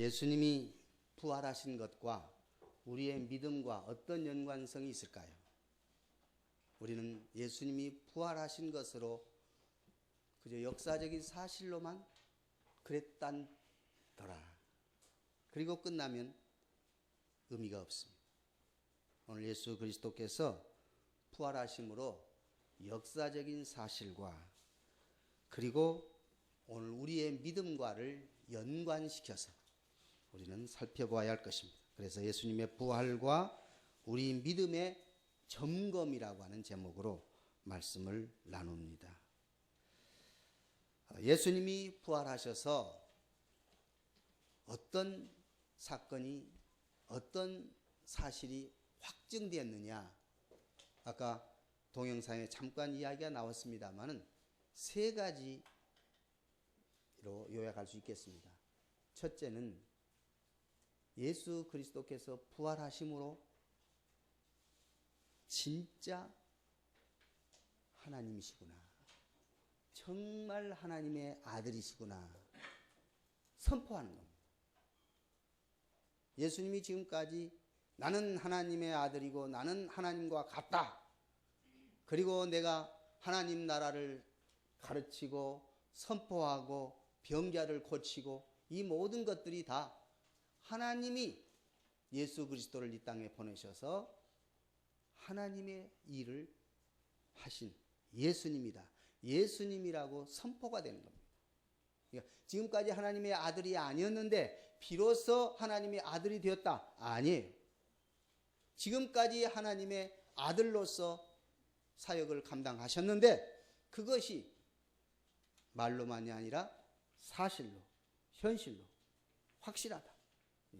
예수님이 부활하신 것과 우리의 믿음과 어떤 연관성이 있을까요? 우리는 예수님이 부활하신 것으로 그저 역사적인 사실로만 그랬단더라. 그리고 끝나면 의미가 없습니다. 오늘 예수 그리스도께서 부활하심으로 역사적인 사실과 그리고 오늘 우리의 믿음과를 연관시켜서 우리는 살펴보아야 할 것입니다. 그래서 예수님의 부활과 우리 믿음의 점검이라고 하는 제목으로 말씀을 나눕니다. 예수님이 부활하셔서 어떤 사건이 어떤 사실이 확증되었느냐, 아까 동영상에 잠깐 이야기가 나왔습니다마는 세 가지로 요약할 수 있겠습니다. 첫째는 예수 그리스도께서 부활하심으로 진짜 하나님이시구나, 정말 하나님의 아들이시구나 선포하는 겁니다. 예수님이 지금까지 나는 하나님의 아들이고 나는 하나님과 같다, 그리고 내가 하나님 나라를 가르치고 선포하고 병자를 고치고 이 모든 것들이 다 하나님이 예수 그리스도를 이 땅에 보내셔서 하나님의 일을 하신 예수님이다, 예수님이라고 선포가 되는 겁니다. 그러니까 지금까지 하나님의 아들이 아니었는데 비로소 하나님의 아들이 되었다, 아니에요. 지금까지 하나님의 아들로서 사역을 감당하셨는데 그것이 말로만이 아니라 사실로, 현실로 확실하다,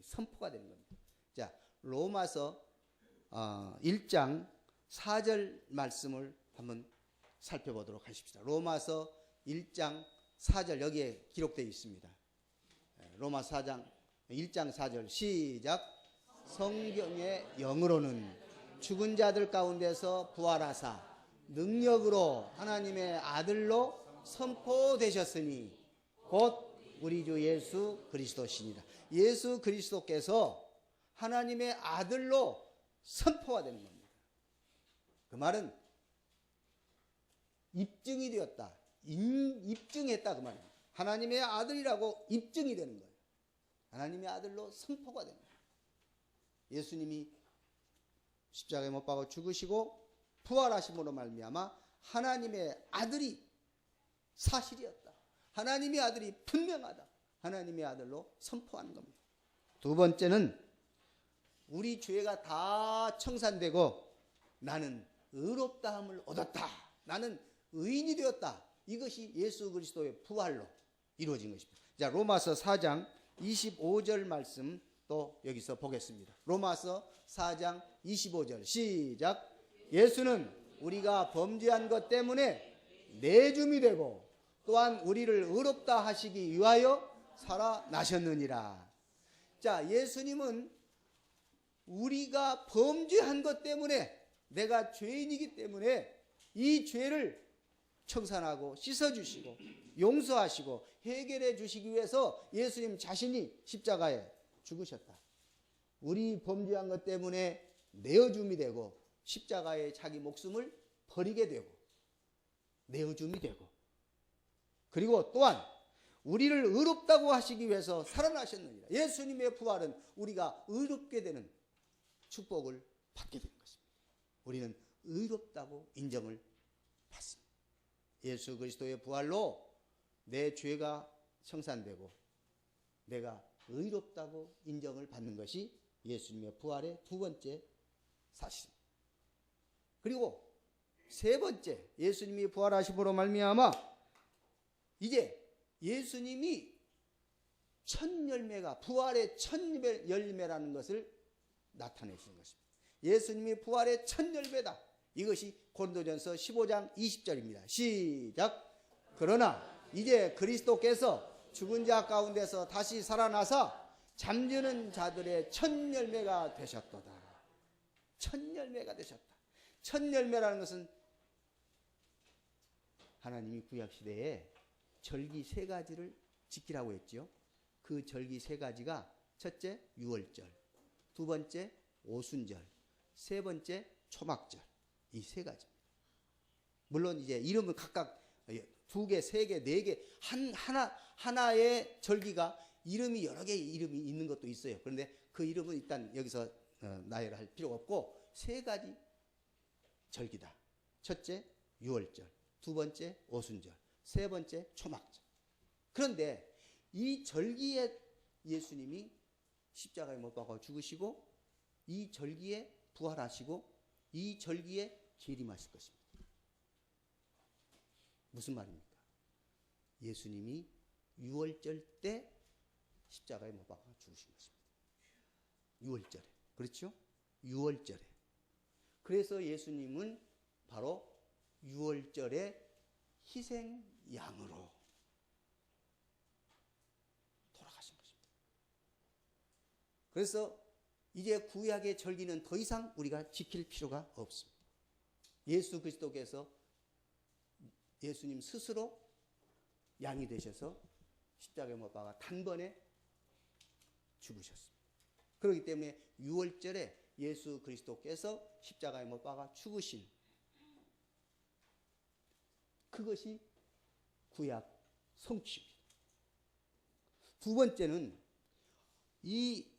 선포가 되는 겁니다. 자, 로마서 1장 4절 말씀을 한번 살펴보도록 하십시다. 로마서 1장 4절 여기에 기록되어 있습니다. 로마서 1장 4절 시작. 성경의 영으로는 죽은 자들 가운데서 부활하사 능력으로 하나님의 아들로 선포되셨으니 곧 우리 주 예수 그리스도시니라. 예수 그리스도께서 하나님의 아들로 선포가 되는 겁니다. 그 말은 입증이 되었다, 입증했다 그 말입니다. 하나님의 아들이라고 입증이 되는 거예요. 하나님의 아들로 선포가 되는 거예요. 예수님이 십자가에 못 박아 죽으시고 부활하심으로 말미암아 하나님의 아들이 사실이었다, 하나님의 아들이 분명하다, 하나님의 아들로 선포하는 겁니다. 두 번째는 우리 죄가 다 청산되고 나는 의롭다함을 얻었다, 나는 의인이 되었다, 이것이 예수 그리스도의 부활로 이루어진 것입니다. 자, 로마서 4장 25절 말씀 또 여기서 보겠습니다. 로마서 4장 25절 시작. 예수는 우리가 범죄한 것 때문에 내줌이 되고 또한 우리를 의롭다 하시기 위하여 살아나셨느니라. 자, 예수님은 우리가 범죄한 것 때문에, 내가 죄인이기 때문에 이 죄를 청산하고 씻어주시고 용서하시고 해결해 주시기 위해서 예수님 자신이 십자가에 죽으셨다. 우리 범죄한 것 때문에 내어줌이 되고 십자가에 자기 목숨을 버리게 되고 내어줌이 되고, 그리고 또한 우리를 의롭다고 하시기 위해서 살아나셨느니라. 예수님의 부활은 우리가 의롭게 되는 축복을 받게 되는 것입니다. 우리는 의롭다고 인정을 받습니다. 예수 그리스도의 부활로 내 죄가 청산되고 내가 의롭다고 인정을 받는 것이 예수님의 부활의 두 번째 사실입니다. 그리고 세 번째, 예수님이 부활하심으로 말미암아 이제 예수님이 첫 열매가, 부활의 첫 열매라는 것을 나타내시는 것입니다. 예수님이 부활의 첫 열매다, 이것이 고린도전서 15장 20절입니다. 시작. 그러나 이제 그리스도께서 죽은 자 가운데서 다시 살아나사 잠드는 자들의 첫 열매가 되셨도다. 첫 열매가 되셨다. 첫 열매라는 것은 하나님이 구약시대에 절기 세 가지를 지키라고 했죠. 그 절기 세 가지가 첫째 유월절, 두 번째 오순절, 세 번째 초막절. 이 세 가지입니다. 물론 이제 이름은 각각 두 개, 세 개, 네 개, 하나의 절기가 이름이 여러 개의 이름이 있는 것도 있어요. 그런데 그 이름은 일단 여기서 나열할 필요가 없고 세 가지 절기다. 첫째 유월절, 두 번째 오순절, 세 번째 초막절. 그런데 이 절기에 예수님이 십자가에 못 박아 죽으시고 이 절기에 부활하시고 이 절기에 재림하실 것입니다. 무슨 말입니까? 예수님이 유월절 때 십자가에 못 박아 죽으신 것입니다. 유월절에. 그렇죠? 유월절에. 그래서 예수님은 바로 유월절의 희생양으로 돌아가신 것입니다. 그래서 이제 구약의 절기는 더 이상 우리가 지킬 필요가 없습니다. 예수 그리스도께서 예수님 스스로 양이 되셔서 십자가에 못 박아 단번에 죽으셨습니다. 그렇기 때문에 유월절에 예수 그리스도께서 십자가에 못 박아 죽으신 그것이 구약 성취입니다. 두 번째는 이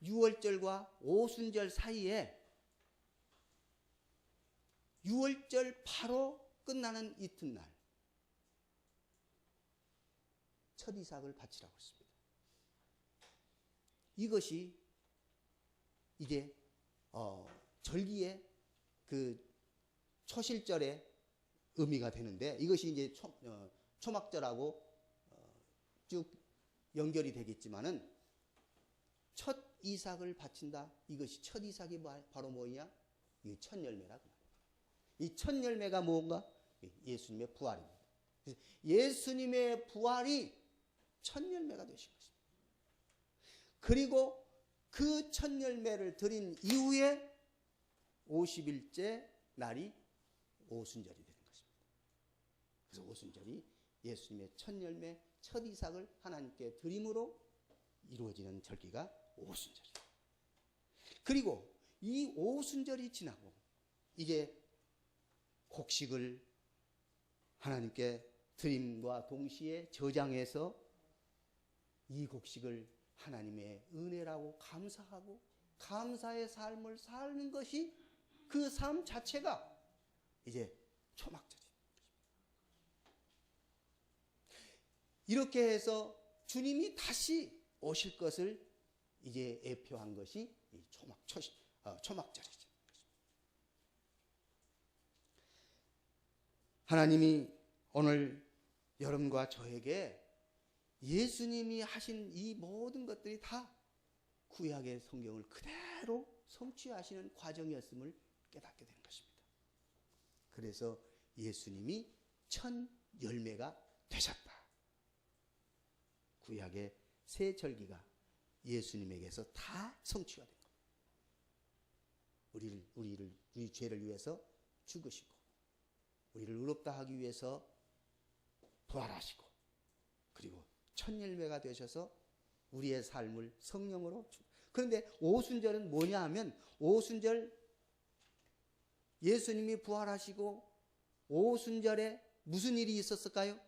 유월절과 오순절 사이에 유월절 바로 끝나는 이튿날 첫 이삭을 바치라고 했습니다. 이것이 이제 절기의 그 초실절의 의미가 되는데 이것이 이제 초막절하고 쭉 연결이 되겠지만은 첫 이삭을 바친다. 이것이 첫 이삭이 바로 뭐냐? 이게 첫 열매라. 이 첫 열매가 뭔가? 예수님의 부활입니다. 예수님의 부활이 첫 열매가 되신 것입니다. 그리고 그 첫 열매를 드린 이후에 50일째 날이 오순절이 되는 것입니다. 그래서 오순절이 예수님의 첫 열매, 첫 이삭을 하나님께 드림으로 이루어지는 절기가 오순절이에요. 그리고 이 오순절이 지나고 이제 곡식을 하나님께 드림과 동시에 저장해서 이 곡식을 하나님의 은혜라고 감사하고 감사의 삶을 사는 것이 그 삶 자체가 이제 초막절입니다. 이렇게 해서 주님이 다시 오실 것을 이제 예표한 것이 초막절이죠. 하나님이 오늘 여러분과 저에게 예수님이 하신 이 모든 것들이 다 구약의 성경을 그대로 성취하시는 과정이었음을 깨닫게 되는 것입니다. 그래서 예수님이 첫 열매가 되셨다. 구약의 새 절기가 예수님에게서 다 성취가 된 겁니다. 우리 죄를 위해서 죽으시고 우리를 의롭다 하기 위해서 부활하시고 그리고 첫 열매가 되셔서 우리의 삶을 성령으로 그런데 오순절은 뭐냐 하면 오순절 예수님이 부활하시고 오순절에 무슨 일이 있었을까요?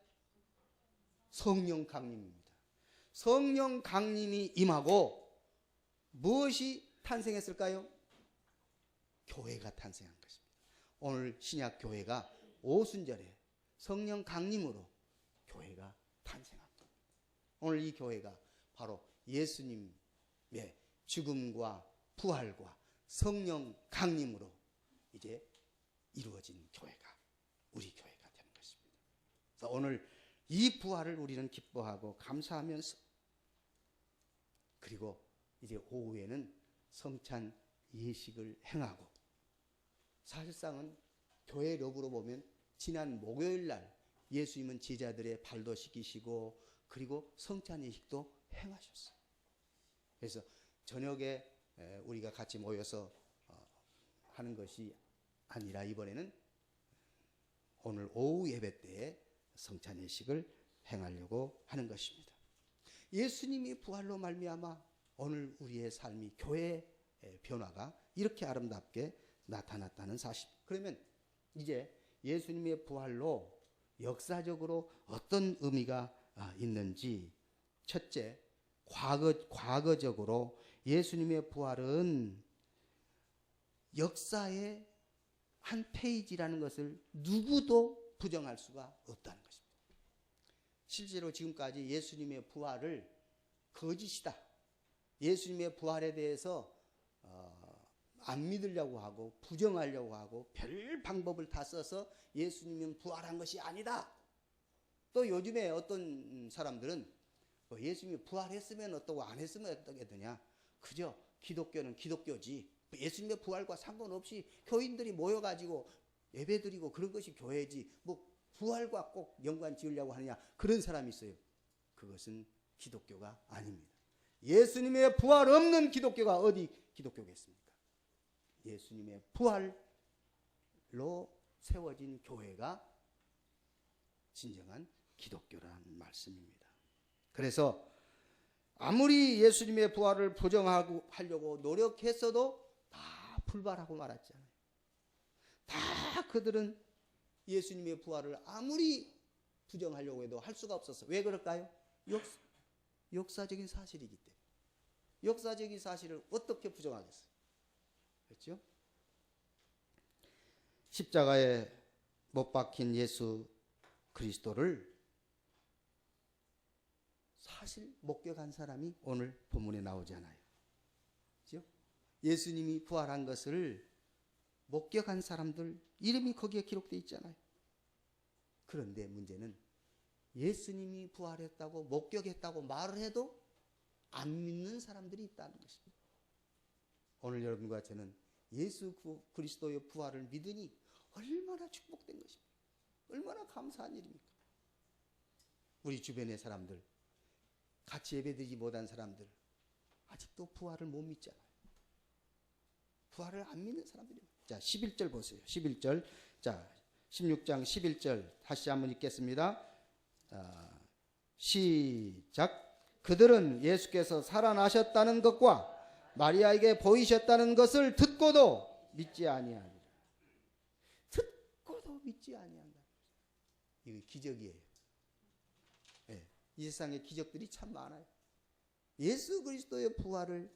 성령 강림입니다. 성령 강림이 임하고 무엇이 탄생했을까요? 교회가 탄생한 것입니다. 오늘 신약 교회가 오순절에 성령 강림으로 교회가 탄생한 겁니다. 오늘 이 교회가 바로 예수님의 죽음과 부활과 성령 강림으로 이제 이루어진 교회가 우리 교회가 되는 것입니다. 그래서 오늘 이 부활을 우리는 기뻐하고 감사하면서 그리고 이제 오후에는 성찬 예식을 행하고 사실상은 교회 력으로 보면 지난 목요일 날 예수님은 제자들의 발도 씻기시고 그리고 성찬 예식도 행하셨어요. 그래서 저녁에 우리가 같이 모여서 하는 것이 아니라 이번에는 오늘 오후 예배 때에 성찬 예식을 행하려고 하는 것입니다. 예수님이 부활로 말미암아 오늘 우리의 삶이 교회의 변화가 이렇게 아름답게 나타났다는 사실. 그러면 이제 예수님의 부활로 역사적으로 어떤 의미가 있는지, 첫째, 과거적으로 예수님의 부활은 역사의 한 페이지라는 것을 누구도 부정할 수가 없다는 것입니다. 실제로 지금까지 예수님의 부활을 거짓이다, 예수님의 부활에 대해서 안 믿으려고 하고 부정하려고 하고 별 방법을 다 써서 예수님은 부활한 것이 아니다. 또 요즘에 어떤 사람들은 예수님이 부활했으면 어떠고 안 했으면 어떻게 되냐, 그저 기독교는 기독교지 예수님의 부활과 상관없이 교인들이 모여가지고 예배드리고 그런 것이 교회지 뭐 부활과 꼭 연관 지으려고 하느냐, 그런 사람이 있어요. 그것은 기독교가 아닙니다. 예수님의 부활 없는 기독교가 어디 기독교겠습니까? 예수님의 부활로 세워진 교회가 진정한 기독교라는 말씀입니다. 그래서 아무리 예수님의 부활을 부정하려고 노력했어도 다 불발하고 말았잖아요. 다 그들은 예수님의 부활을 아무리 부정하려고 해도 할 수가 없었어요. 왜 그럴까요? 역사적인 사실이기 때문에. 역사적인 사실을 어떻게 부정하겠어요? 그렇죠? 십자가에 못 박힌 예수 그리스도를 사실 목격한 사람이 오늘 본문에 나오잖아요. 그렇죠? 예수님이 부활한 것을 목격한 사람들 이름이 거기에 기록되어 있잖아요. 그런데 문제는 예수님이 부활했다고 목격했다고 말을 해도 안 믿는 사람들이 있다는 것입니다. 오늘 여러분과 저는 예수 그리스도의 부활을 믿으니 얼마나 축복된 것입니까? 얼마나 감사한 일입니까? 우리 주변의 사람들, 같이 예배드리지 못한 사람들 아직도 부활을 못 믿잖아요. 부활을 안 믿는 사람들입니다. 자, 11절 보세요. 11절. 자, 16장 11절 다시 한번 읽겠습니다. 자, 시작. 그들은 예수께서 살아나셨다는 것과 마리아에게 보이셨다는 것을 듣고도 믿지 아니하니라. 듣고도 믿지 아니한다. 이거 기적이에요. 네, 이 세상에 기적들이 참 많아요. 예수 그리스도의 부활을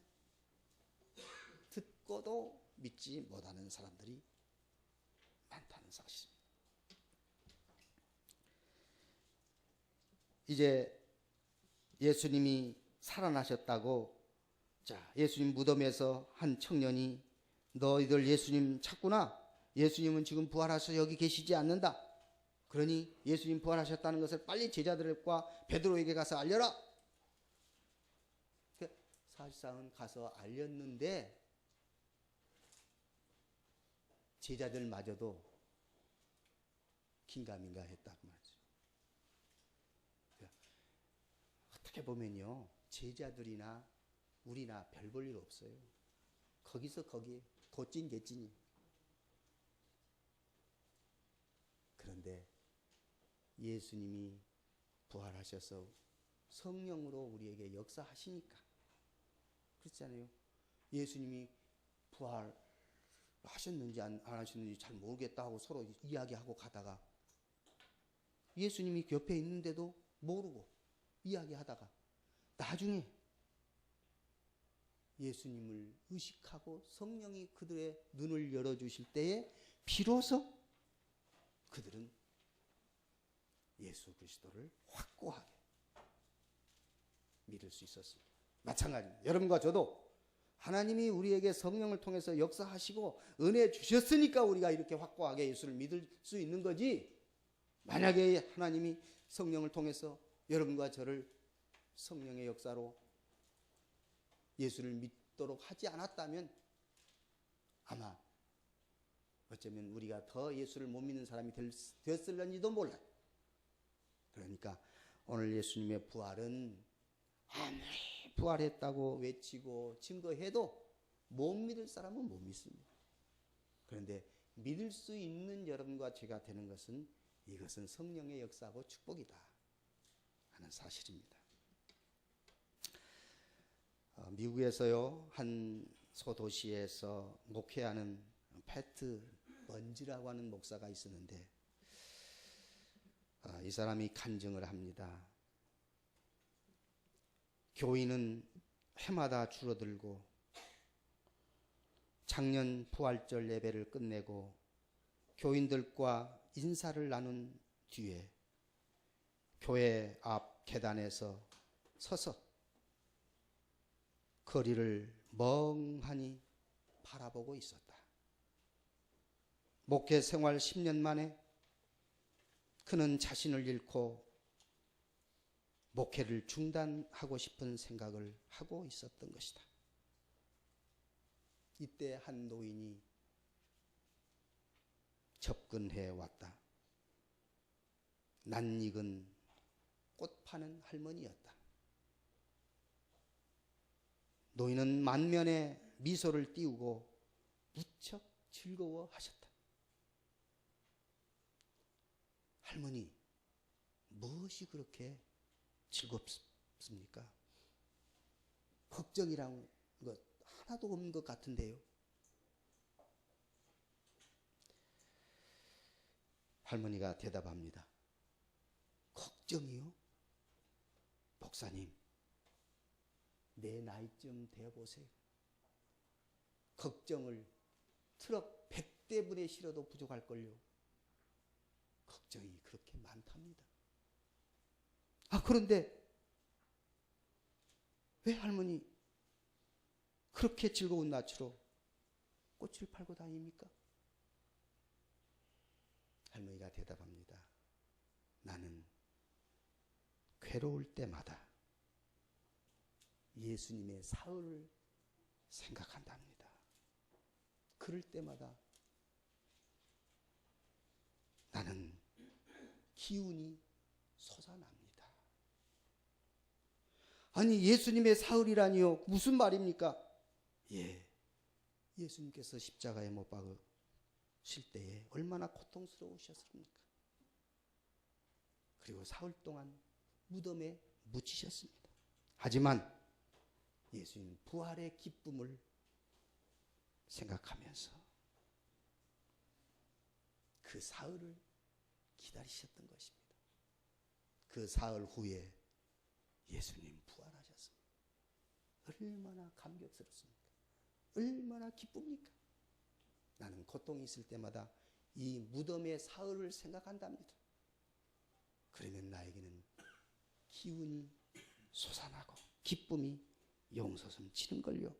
듣고도 믿지 못하는 사람들이 많다는 사실입니다. 이제 예수님이 살아나셨다고, 자, 예수님 무덤에서 한 청년이 너희들 예수님 찾구나. 예수님은 지금 부활하셔서 여기 계시지 않는다. 그러니 예수님 부활하셨다는 것을 빨리 제자들과 베드로에게 가서 알려라. 사실상은 가서 알렸는데 제자들마저도 긴가민가 했다고 말이죠. 어떻게 보면요, 제자들이나 우리나 별 볼 일 없어요. 거기서 거기 도찐 개찐이. 그런데 예수님이 부활하셔서 성령으로 우리에게 역사하시니까, 그렇잖아요. 예수님이 부활하셨는지 안 하셨는지 잘 모르겠다 하고 서로 이야기하고 가다가 예수님이 옆에 있는데도 모르고 이야기하다가 나중에 예수님을 의식하고 성령이 그들의 눈을 열어주실 때에 비로소 그들은 예수 그리스도를 확고하게 믿을 수 있었습니다. 마찬가지입니다. 여러분과 저도 하나님이 우리에게 성령을 통해서 역사하시고 은혜 주셨으니까 우리가 이렇게 확고하게 예수를 믿을 수 있는 거지, 만약에 하나님이 성령을 통해서 여러분과 저를 성령의 역사로 예수를 믿도록 하지 않았다면 아마 어쩌면 우리가 더 예수를 못 믿는 사람이 되었을런지도 몰라요. 그러니까 오늘 예수님의 부활은 아무리 부활했다고 외치고 증거해도 못 믿을 사람은 못 믿습니다. 그런데 믿을 수 있는 여러분과 제가 되는 것은 이것은 성령의 역사하고 축복이다 하는 사실입니다. 미국에서요, 한 소도시에서 목회하는 패트 번지라고 하는 목사가 있었는데, 이 사람이 간증을 합니다. 교인은 해마다 줄어들고 작년 부활절 예배를 끝내고 교인들과 인사를 나눈 뒤에 교회 앞 계단에서 서서 거리를 멍하니 바라보고 있었다. 목회 생활 10년 만에 그는 자신을 잃고 목회를 중단하고 싶은 생각을 하고 있었던 것이다. 이때 한 노인이 접근해 왔다. 낯익은 꽃 파는 할머니였다. 노인은 만면에 미소를 띄우고 무척 즐거워하셨다. 할머니, 무엇이 그렇게 즐겁습니까? 걱정이란 것 하나도 없는 것 같은데요. 할머니가 대답합니다. 걱정이요? 목사님, 내 나이쯤 되어보세요. 걱정을 트럭 100대분에 실어도 부족할걸요. 걱정이 그렇게 많답니다. 그런데 왜 할머니 그렇게 즐거운 낯으로 꽃을 팔고 다닙니까? 할머니가 대답합니다. 나는 괴로울 때마다 예수님의 사흘을 생각한답니다. 그럴 때마다 나는 기운이 솟아납니다. 아니, 예수님의 사흘이라니요? 무슨 말입니까? 예수님께서 십자가에 못 박으실 때에 얼마나 고통스러우셨습니까? 그리고 사흘 동안 무덤에 묻히셨습니다. 하지만 예수님 부활의 기쁨을 생각하면서 그 사흘을 기다리셨던 것입니다. 그 사흘 후에 예수님 부활하셨습니다. 얼마나 감격스럽습니까? 얼마나 기쁩니까? 나는 고통이 있을 때마다 이 무덤의 사흘을 생각한답니다. 그러면 나에게는 기운이 솟아나고 기쁨이 용솟음치는 걸요.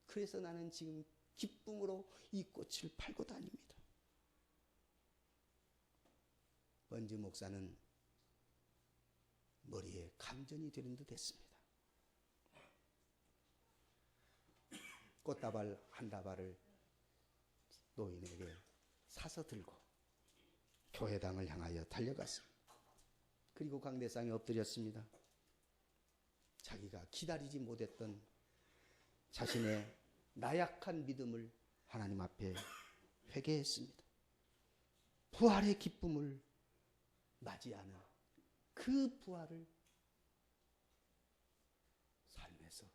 그래서 나는 지금 기쁨으로 이 꽃을 팔고 다닙니다. 번지 목사는 머리에 감전이 되는 듯 했습니다. 꽃다발 한 다발을 노인에게 사서 들고 교회당을 향하여 달려갔습니다. 그리고 강대상에 엎드렸습니다. 자기가 기다리지 못했던 자신의 나약한 믿음을 하나님 앞에 회개했습니다. 부활의 기쁨을 맞이하는 그 부활을 삶에서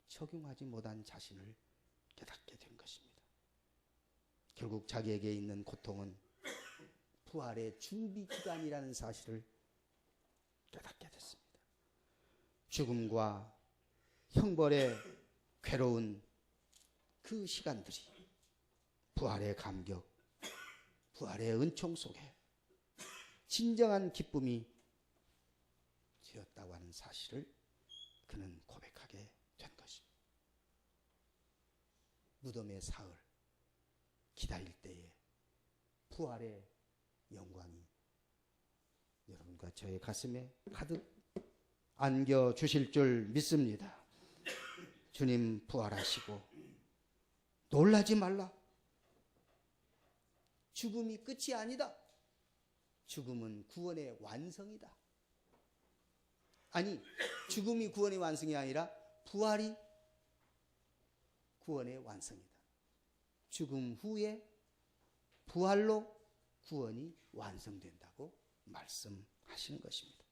적용하지 못한 자신을 깨닫게 된 것입니다. 결국 자기에게 있는 고통은 부활의 준비 기간이라는 사실을 깨닫게 됐습니다. 죽음과 형벌의 괴로운 그 시간들이 부활의 감격, 부활의 은총 속에 진정한 기쁨이 되었다고 하는 사실을 그는 고백하게 된 것입니다. 무덤의 사흘 기다릴 때에 부활의 영광이 여러분과 저의 가슴에 가득 안겨주실 줄 믿습니다. 주님 부활하시고 놀라지 말라. 죽음이 끝이 아니다. 죽음은 구원의 완성이다. 아니, 죽음이 구원의 완성이 아니라 부활이 구원의 완성이다. 죽음 후에 부활로 구원이 완성된다고 말씀하시는 것입니다.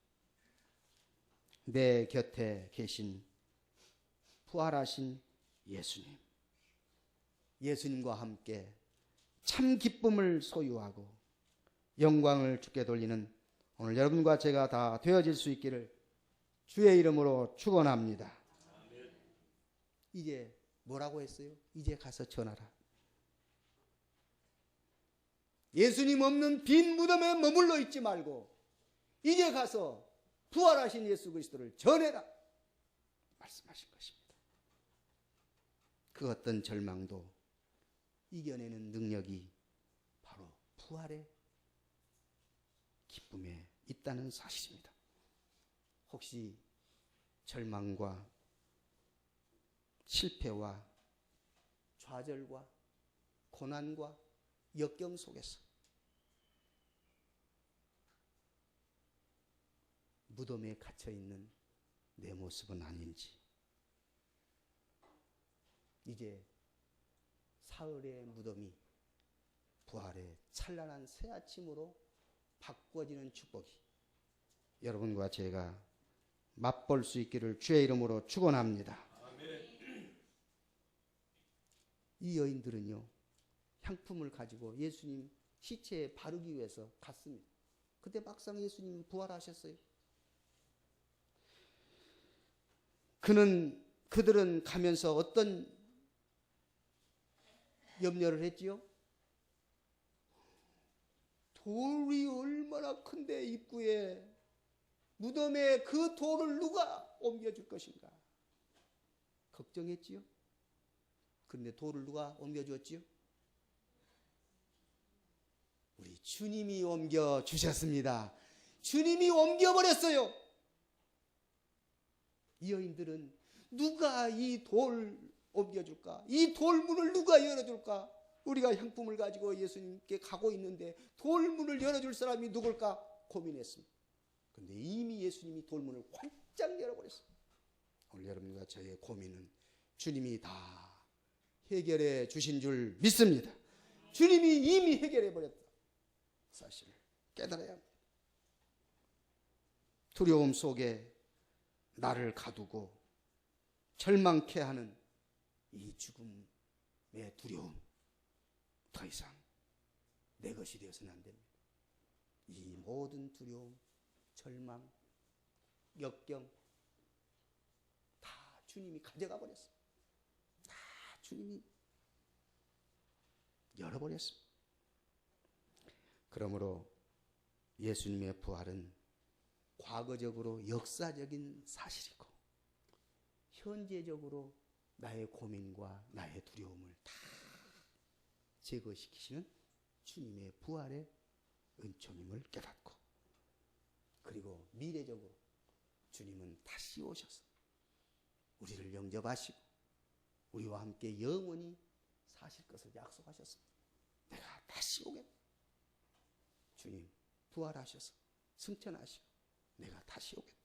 내 곁에 계신 부활하신 예수님, 예수님과 함께 참 기쁨을 소유하고 영광을 주께 돌리는 오늘 여러분과 제가 다 되어질 수 있기를 주의 이름으로 축원합니다. 이제 뭐라고 했어요? 이제 가서 전하라. 예수님 없는 빈 무덤에 머물러 있지 말고 이제 가서 부활하신 예수 그리스도를 전해라 말씀하신 것입니다. 그 어떤 절망도 이겨내는 능력이 바로 부활의 기쁨에 있다는 사실입니다. 혹시 절망과 실패와 좌절과 고난과 역경 속에서 무덤에 갇혀있는 내 모습은 아닌지, 이제 사흘의 무덤이 부활의 찬란한 새 아침으로 바꿔지는 축복이 여러분과 제가 맛볼 수 있기를 주의 이름으로 축원합니다. 이 여인들은요, 향품을 가지고 예수님 시체에 바르기 위해서 갔습니다. 그때 막상 예수님은 부활하셨어요. 그들은 가면서 어떤 염려를 했지요? 돌이 얼마나 큰데 입구에, 무덤에 그 돌을 누가 옮겨줄 것인가 걱정했지요. 그런데 돌을 누가 옮겨주었지요? 우리 주님이 옮겨주셨습니다. 주님이 옮겨버렸어요. 이 여인들은 누가 이 돌 옮겨줄까? 이 돌문을 누가 열어줄까? 우리가 향품을 가지고 예수님께 가고 있는데 돌문을 열어줄 사람이 누굴까 고민했습니다. 그런데 이미 예수님이 돌문을 활짝 열어버렸어요. 오늘 여러분과 저의 고민은 주님이 다 해결해 주신 줄 믿습니다. 주님이 이미 해결해 버렸다 사실을 깨달아야 합니다. 두려움 속에 나를 가두고 절망케 하는 이 죽음의 두려움, 더 이상 내 것이 되어서는 안 됩니다. 이 모든 두려움, 절망, 역경 다 주님이 가져가 버렸어요. 다 주님이 열어버렸습니다. 그러므로 예수님의 부활은 과거적으로 역사적인 사실이고 현재적으로 나의 고민과 나의 두려움을 다 제거시키시는 주님의 부활의 은총임을 깨닫고, 그리고 미래적으로 주님은 다시 오셔서 우리를 영접하시고 우리와 함께 영원히 사실 것을 약속하셨습니다. 내가 다시 오겠다. 주님 부활하셔서 승천하시고 내가 다시 오겠다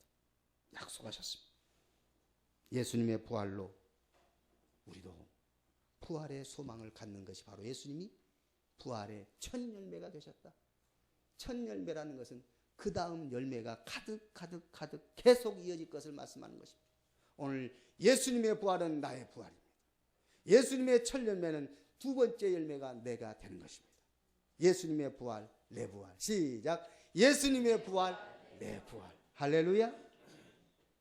약속하셨습니다. 예수님의 부활로 우리도 부활의 소망을 갖는 것이 바로 예수님이 부활의 첫 열매가 되셨다. 첫 열매라는 것은 그 다음 열매가 가득 계속 이어질 것을 말씀하는 것입니다. 오늘 예수님의 부활은 나의 부활입니다. 예수님의 첫 열매는 두 번째 열매가 내가 되는 것입니다. 예수님의 부활, 내 부활. 시작. 예수님의 부활, 내 부활. 할렐루야.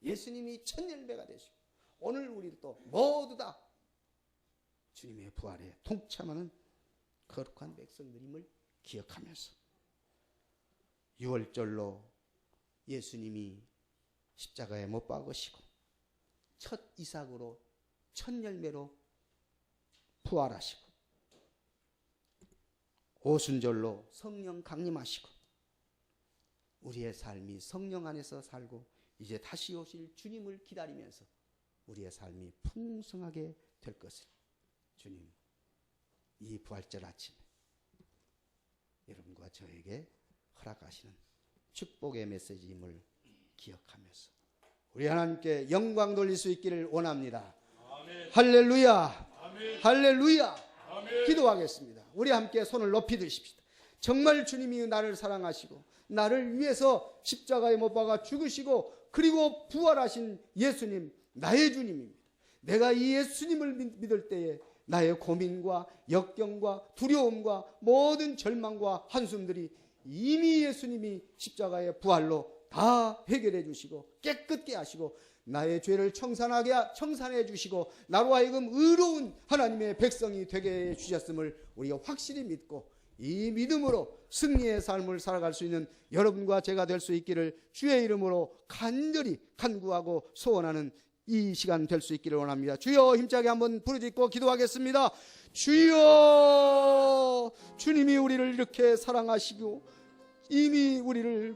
예수님이 첫 열매가 되시고 오늘 우리도 모두 다 주님의 부활에 동참하는 거룩한 백성들임을 기억하면서 6월절로 예수님이 십자가에 못 박으시고 첫 이삭으로 첫 열매로 부활하시고 오순절로 성령 강림하시고 우리의 삶이 성령 안에서 살고 이제 다시 오실 주님을 기다리면서 우리의 삶이 풍성하게 될 것을 주님 이 부활절 아침에 여러분과 저에게 허락하시는 축복의 메시지임을 기억하면서 우리 하나님께 영광 돌릴 수 있기를 원합니다. 아멘. 할렐루야. 아멘. 할렐루야. 아멘. 기도하겠습니다. 우리 함께 손을 높이 드십시다. 정말 주님이 나를 사랑하시고 나를 위해서 십자가에 못 박아 죽으시고 그리고 부활하신 예수님, 나의 주님입니다. 내가 이 예수님을 믿을 때에 나의 고민과 역경과 두려움과 모든 절망과 한숨들이 이미 예수님이 십자가의 부활로 다 해결해 주시고 깨끗게 하시고 나의 죄를 청산해 주시고 나로 하여금 의로운 하나님의 백성이 되게 해 주셨음을 우리가 확실히 믿고 이 믿음으로 승리의 삶을 살아갈 수 있는 여러분과 제가 될 수 있기를 주의 이름으로 간절히 간구하고 소원하는 이 시간 될 수 있기를 원합니다. 주여, 힘차게 한번 부르짖고 기도하겠습니다. 주여, 주님이 우리를 이렇게 사랑하시고 이미 우리를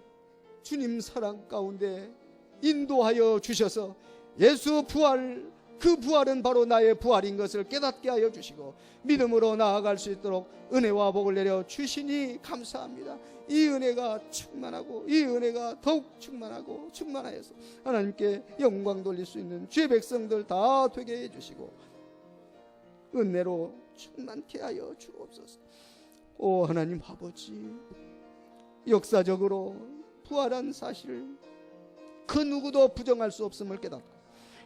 주님 사랑 가운데 인도하여 주셔서 예수 부활, 그 부활은 바로 나의 부활인 것을 깨닫게 하여 주시고 믿음으로 나아갈 수 있도록 은혜와 복을 내려 주시니 감사합니다. 이 은혜가 충만하고 이 은혜가 더욱 충만하고 충만하여서 하나님께 영광 돌릴 수 있는 주의 백성들 다 되게 해주시고 은혜로 충만케 하여 주옵소서. 오 하나님 아버지, 역사적으로 부활한 사실을 그 누구도 부정할 수 없음을 깨닫고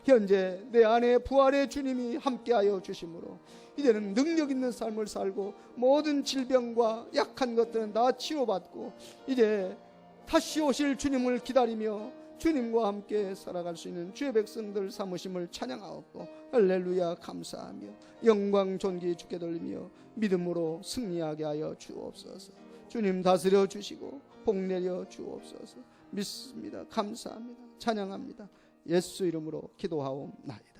현재 내 안에 부활의 주님이 함께하여 주심으로 이제는 능력 있는 삶을 살고 모든 질병과 약한 것들은 다 치료받고 이제 다시 오실 주님을 기다리며 주님과 함께 살아갈 수 있는 주의 백성들 삼으심을 찬양하옵고 할렐루야 감사하며 영광 존귀 주께 돌리며 믿음으로 승리하게 하여 주옵소서. 주님 다스려 주시고 복 내려 주옵소서. 믿습니다. 감사합니다. 찬양합니다. 예수 이름으로 기도하옵나이다.